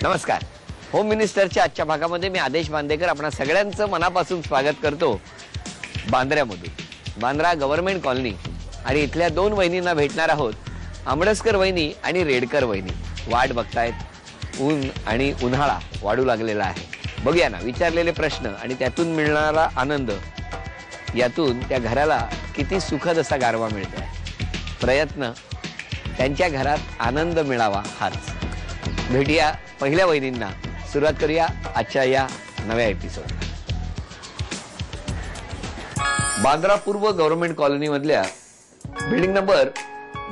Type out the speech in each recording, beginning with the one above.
नमस्कार. होम मिनिस्टरच्या आजच्या भागामध्ये मी आदेश बांदेकर आपणा सगळ्यांचं मनापासून स्वागत करतो. बांद्र्यामधून बांद्रा गव्हर्नमेंट कॉलनी आणि इथल्या दोन वहिनींना भेटणार आहोत. आंबडसकर वहिनी आणि रेडकर वहिनी वाट बघतायत. ऊन आणि उन्हाळा वाढू लागलेला आहे. बघूया ना विचारलेले प्रश्न आणि त्यातून मिळणारा आनंद, यातून त्या घराला किती सुखद असा गारवा मिळतोय. प्रयत्न त्यांच्या घरात आनंद मिळावा हाच. भेटूया पहिल्या वहिनींना. सुरुवात करूया आजच्या या नव्या एपिसोडला. बांद्रा पूर्व गव्हर्नमेंट कॉलनी मधल्या बिल्डिंग नंबर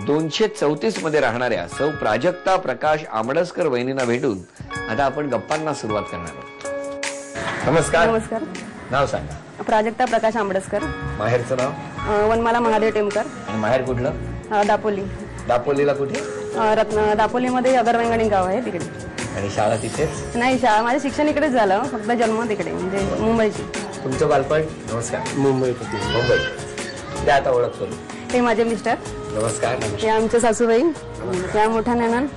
234 मध्ये राहणाऱ्या सौ प्राजक्ता प्रकाश आंबडसकर वहिनींना भेटून आता आपण गप्पांना सुरुवात करणार आहोत. नमस्कार. नमस्कार. नाव सांगा. प्राजक्ता प्रकाश आंबडसकर. माहेरचं नाव? वनमाला महादेव टेमकर. आणि माहेर कुठलं? दापोली. दापोलीला कुठे? दापोलीमध्ये अगरवेंगणी गाव आहे तिकडे. आणि शाळा तिथेच? नाही, शाळा माझं शिक्षण इकडेच झालं, फक्त जन्म तिकडे म्हणजे मुंबईची. तुमचं बालपण? नमस्कार. मुंबई. त्या आता ओळख करू. ते माझे मिस्टर. नमस्कार. ते आमच्या सासूबाई. त्या मोठ्या नणंद.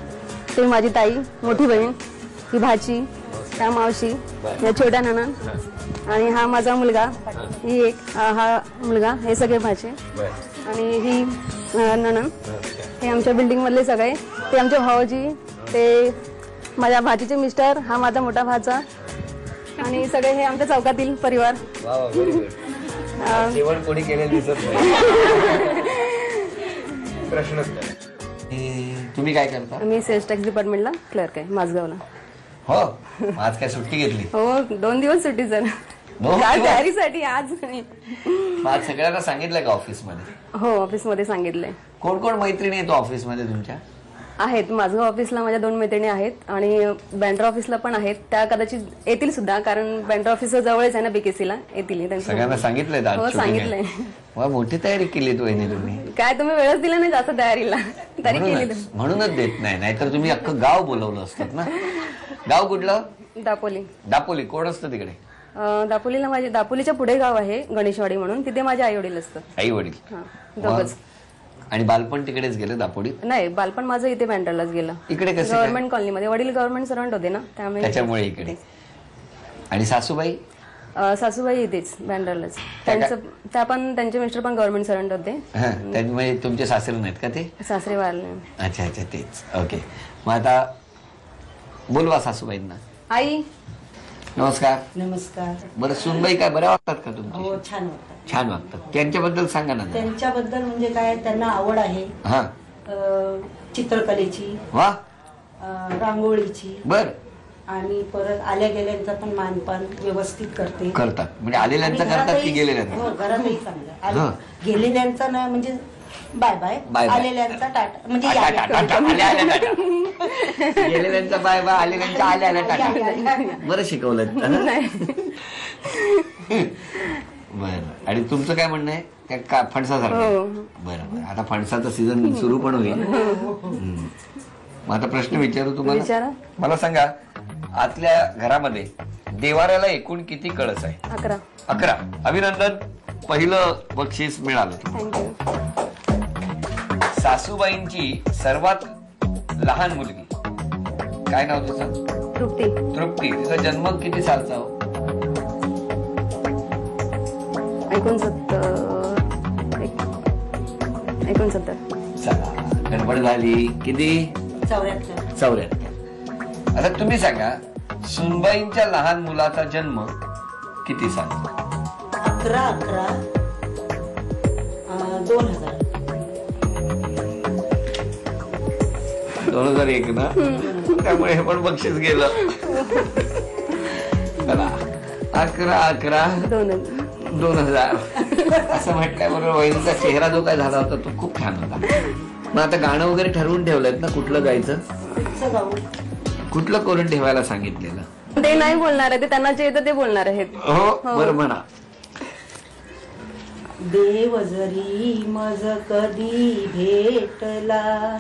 ते माझी ताई, मोठी बहीण, ही भाची, त्या मावशी, या छोट्या नणंद, आणि हा माझा मुलगा, ही एक, हा मुलगा, हे सगळे भाचे. आणि ही नणंद. हे आमच्या बिल्डिंग मधले सगळे. ते आमचे भाऊजी, ते माझ्या भाचीचे मिस्टर, हा माझा मोठा भाचा, आणि सगळे हे आमच्या चौकातील परिवार. जेवण कोणी केलेलं दिसत नाही. प्रश्नच नाही. तुम्ही काय करता? मी सेल्स टॅक्स डिपार्टमेंटला क्लर्क आहे माझगावला. हो. आज काय सुट्टी घेतली? हो, 2 दिवस सुट्टी सर. तयारीसाठी आज नाही. आज सगळ्यांना सांगितलं का ऑफिस मध्ये? हो, ऑफिस मध्ये सांगितलंय. कोण कोण मैत्रिणी येतो ऑफिस मध्ये तुमच्या? आहेत. माझगाव ऑफिसला माझ्या 2 मैत्रिणी आहेत आणि बँड्रा ऑफिसला पण आहेत. त्या कदाचित येतील सुद्धा, कारण बँड्रा ऑफिस जवळच आहे ना, बीकेसीला येतील. सगळ्यांना सांगितलंय? हो, सांगितलंय. मोठी तयारी केली तू तुम्ही. काय तुम्ही वेळच दिला नाही जास्त तयारीला, तरी केली. म्हणूनच देत नाही, नाहीतर तुम्ही अख्खं गाव बोलवलं असतात ना. गाव कुठलं? दापोली. दापोली. कोण असतं तिकडे? दापोलीला माझे, दापोलीच्या पुढे गाव आहे गणेशवाडी म्हणून, तिथे माझे आई वडील असतात. आई वडील? दोघच. आणि बालपण तिकडेच गेलं दापोलीत? नाही, बालपण माझं इथे बँड्रालाच गेलं. इकडे कसं? गव्हर्नमेंट कॉलनीमध्ये. वडील गव्हर्नमेंट सर्वंट होते ना, त्याच्यामुळे इकडे. आणि सासूबाई? सासूबाई इथेच बँड्रालाच. त्या पण, त्यांचे मिस्टर पण गव्हर्नमेंट सर्वंट होते. म्हणजे तुमचे सासरे नाहीत का ते? सासरे वारले. अच्छा अच्छा, तेच. ओके. मग आता बोलवा सासूबाईंना. आई. नमस्कार. नमस्कार. बरं, सुनबाई काय बऱ्या वाटतात का तुमच्या? हो, छान वाटतात. छान वाटतात. त्यांच्याबद्दल सांगा ना. त्यांच्याबद्दल म्हणजे काय, त्यांना आवड आहे चित्रकलेची, वा, रांगोळीची. बर. आणि परत आल्या गेल्यांचा पण मानपान व्यवस्थित करतात. म्हणजे आलेल्यांचा करतात की गेलेल्यांचा? हो, घरातही चांगलं. गेलेल्यांचा नाही म्हणजे बाय बाय, आलेल्यांचा टाटा. म्हणजे गेलेल्यांचा बाय बाय, आलेल्यांचा आल्या आल्या टाटा. बरं शिकवलं. बरं. आणि तुमचं काय म्हणणं आहे? त्या फणसासारखं? बरं बरं. आता फणसाचं सीझन सुरू पण होईल. मग आता प्रश्न विचारू तुम्हाला. मला सांगा, आतल्या घरामध्ये देवाऱ्याला एकूण किती कळस आहे? 11. 11. अभिनंदन. पहिलं बक्षीस मिळालं. सासूबाईंची सर्वात लहान मुलगी, काय नाव तिचं? तृप्ती. तृप्ती. तिचा जन्म किती सालचा हो? 69. चला, गडबड झाली. किती? 74. आता तुम्ही सांगा, सुनबाईंच्या लहान मुलाचा जन्म किती साल? 11/11/2000. 2001 ना. त्यामुळे हे पण बक्षीस गेलं. चला, 11/11/2000 असं म्हटल्याबरोबर वहिनीचा चेहरा जो काय झाला होता तो खूप छान होता. मग आता गाणं वगैरे ठरवून ठेवलंय ना, कुठलं गायचं? कुठलं करून ठेवायला सांगितलेलं? ते नाही बोलणार आहे, ते त्यांना जे येतं ते बोलणार आहेत. हो, बरं म्हणा. देव जरी मज कधी भेटला,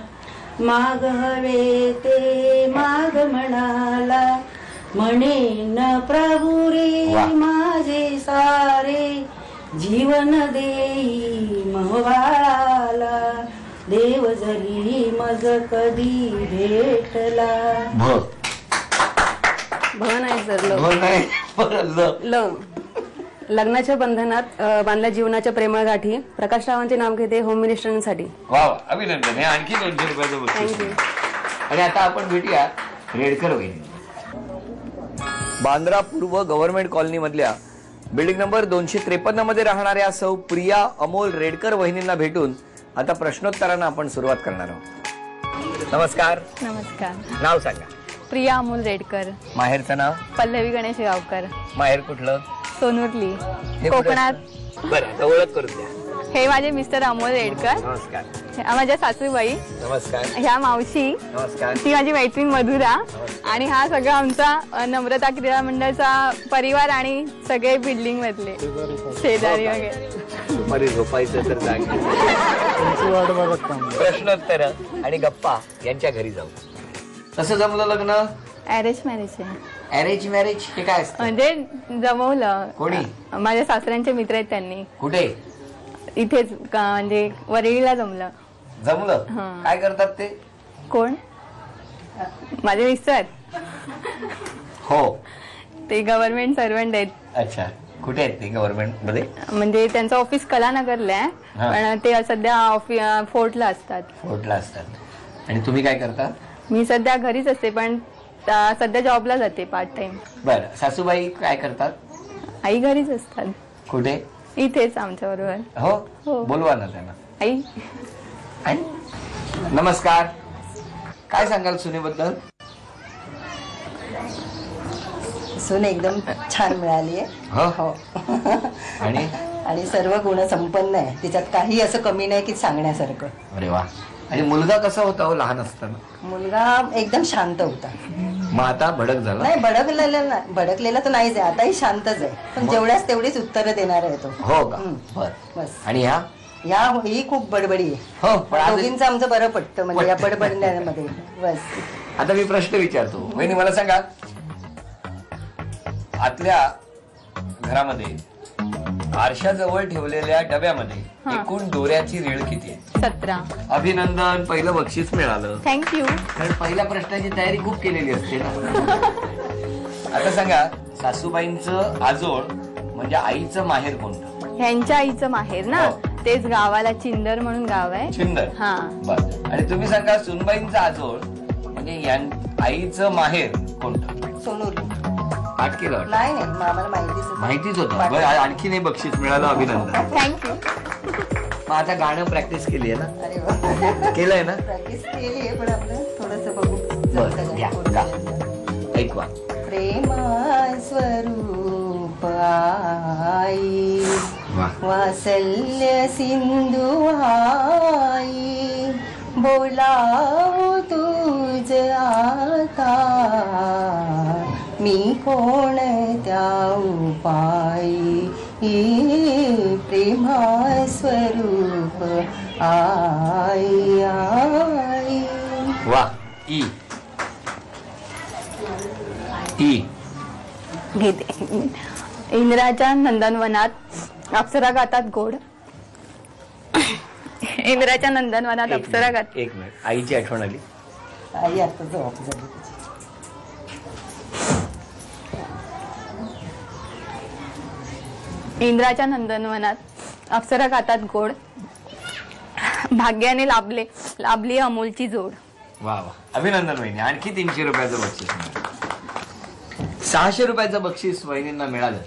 माग हवे ते माग म्हणाला, म्हणेन प्रभू रे माझे सारे, जीवन देई महवाळाला, देव जरी मज कधी भेटला. सर ल. दोन नाही परत ल. ल. लग्नाच्या बंधनात बांधल्या जीवनाच्या प्रेमळ गाठी. प्रकाश रावांचे नाव घेते होम मिनिस्टरांसाठी. वा वा, अभिनंदन. हे आणखी 200 रुपयाचं बक्षीस. थँक्यू. आणि आता आपण भेटूया रेडकर वहिनी. बांद्रा पूर्व गव्हर्नमेंट कॉलनी मधल्या बिल्डिंग नंबर 253 मध्ये राहणाऱ्या सौ प्रिया अमोल रेडकर वहिनींना भेटून आता प्रश्नोत्तरांना आपण सुरुवात करणार आहोत. नमस्कार. नमस्कार. नाव सांगा. प्रिया अमोल रेडकर. माहेरचं नाव. पल्लवी गणेश गावकर. माहेर कुठलं. सोनुर्ली हे कुठे? कोकणात. बरं, आता ओळख करून द्या. हे माझे मिस्टर अमोल रेडकर. नमस्कार. ह्या माझ्या सासूबाई. नमस्कार. ह्या मावशी. नमस्कार. ती माझी मैत्रीण मधुरा. आणि हा सगळा आमचा नम्रता क्रीडा मंडळचा परिवार आणि सगळे बिल्डिंग मधले शेजारी वगैरे. दुपारी झोपायचं तर जाग. प्रश्नोत्तर आणि गप्पा यांच्या घरी जाऊ. कसं जमलं लग्न. अरेंज मॅरेज आहे. अरेंज मॅरेज हे काय असतं. म्हणजे जमवलं. कोणी? माझ्या सासऱ्यांचे मित्र आहेत त्यांनी. कुठे. इथेच म्हणजे वरळीला जमलं. जमलं. हां. काय करतात ते. कोण. माझे मिस्टर. हो. ते गव्हर्नमेंट सर्वंट आहेत. अच्छा. कुठे आहेत ते गव्हर्नमेंट मध्ये. म्हणजे त्यांचं ऑफिस कलानगरला आहे. हा. पण ते सध्या फोर्टला असतात. फोर्टला असतात. आणि तुम्ही काय करता. मी सध्या घरीच असते पण सध्या जॉबला जाते पार्ट टाइम. बरं. सासूबाई काय करतात. आई घरीच असतात. कुठे. इथेच आमच्या बरोबर. हो. हो. बोलवा ना त्यांना. आई. आणि नमस्कार. काय सांगाल सुनेबद्दल. सून एकदम छान मिळाली आहे. हो. आणि आणि सर्व गुण संपन्न आहे. तिच्यात काही असं कमी नाही की सांगण्यासारखं. अरे वा. आणि मुलगा कसा होता हो लहान असताना. मुलगा एकदम शांत होता. मग आता भडक झाला. नाही भडकलेला तर नाहीच आहे. आताही शांतच आहे. पण जेवढ्याच तेवढीच उत्तरं देणार आहे तो. हो का. हम्म. बर. बस. आणि ह्या. ही खूप बडबडी आहे. हो. पण आज- दोघींचं आमचं बरं पडतं म्हणजे या पटतं. बडबडण्यामध्ये. बस. आता मी प्रश्न विचारतो. वहिनी मला सांगा. आतल्या घरामध्ये आरशाजवळ ठेवलेल्या डब्यामध्ये एकूण दोऱ्याची रेळ किती आहे. 17. अभिनंदन. पहिलं बक्षीस मिळालं. थँक्यू. कारण पहिल्या प्रश्नाची तयारी खूप केलेली असते ना. आता सांगा. सासूबाईंचं आजोळ म्हणजे आईचं माहेर कोणतं. ह्यांच्या आईचं माहेर ना. हो. तेच गावाला चिंदर म्हणून गाव आहे. चिंदर. हा. बर. आणि तुम्ही सांगा सुनबाईंचं आजोळ म्हणजे आईचं माहेर कोणतं. सोनूर. पाठ केलं वाटतं. नाही नाही आम्हाला माहितीच माहितीच होतं. बरं, आणखी नाही बक्षीस मिळालं. अभिनंदन. थँक्यू. मग आता गाणं प्रॅक्टिस केली आहे ना. अरे वा. केलंय ना. प्रॅक्टिस केली आहे पण आपलं थोडस बघू. बरं, घ्या, गा. ऐकवा. प्रेमा स्वरूप आई वा. वात्सल्य सिंधू आई बोलाव तुझ आता मी कोणत्या उपाई प्रेमा स्वरूप आई आई. वा. ई. ई. घेते. इंद्राच्या नंदनवनात अप्सरा गातात गोड. इंद्राच्या नंदनवनात अप्सरा गात. एक मिनिट. आईची आठवण आली. आई आता झोप झाली. इंद्राच्या नंदनवनात अप्सरा गातात गोड. भाग्याने लाभली अमोलची जोड. वा वा. अभिनंदन वहिनी. आणखी 300 रुपयाचं बक्षीस मिळालं. 600 रुपयाचं बक्षीस वहिनींना मिळालं.